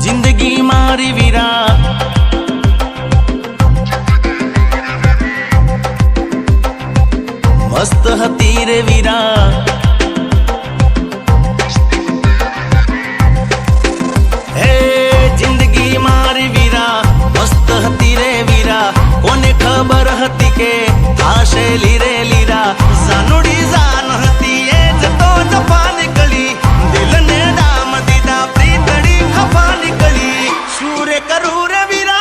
जिंदगी मारी वीरा मस्त हती रे वीरा हे जिंदगी मारी वीरा मस्त हती रे वीरा कोने खबर हती के आशे लीरे लीरा जानुड़ी जान हती ए जतो जपा निकली दिल ने डाम दीदा प्रीतड़ी खपा निकली शूरे करू रे वीरा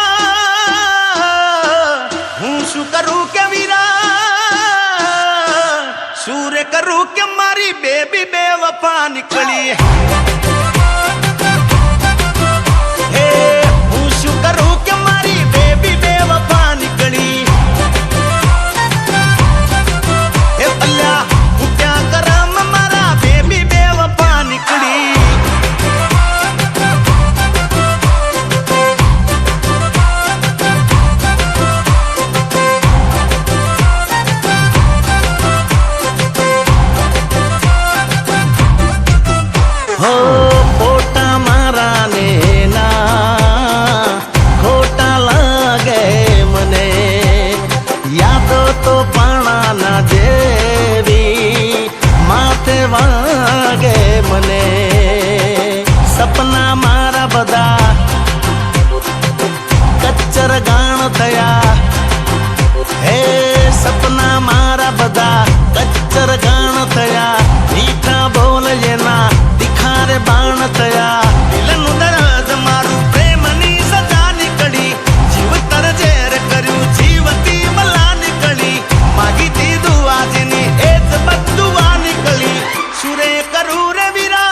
हूँ शू करू के वीरा शूरे करू के मारी बेबी बेवफा निकली हे हूँ शू करू के मारी बेबी बेवफा निकली हे पल्ला हूँ क्या करा मारा बेबी बेवफा निकली हो खोटा मारा ने ना खोटा लागे मने यादो तो पाणा ना जेवी माथे वागे मने सपना मारा बदा कच्चर गाण थया हे सपना मारा बदा कच्चर गाण थया मीठा बोल जेना दिखारे बाण थया दिलनु दर्द मारू प्रेमनी सजा निकली जीव तर जेर कर्यु जीवती मला निकली मागी ती दुआ जेनी एत बदुआ निकली शुरे करू रे वीरा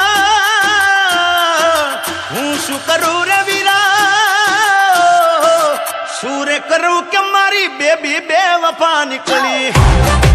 हूँ शू करू रे वीरा शुरे करू के मारी बेबी बेवफा निकली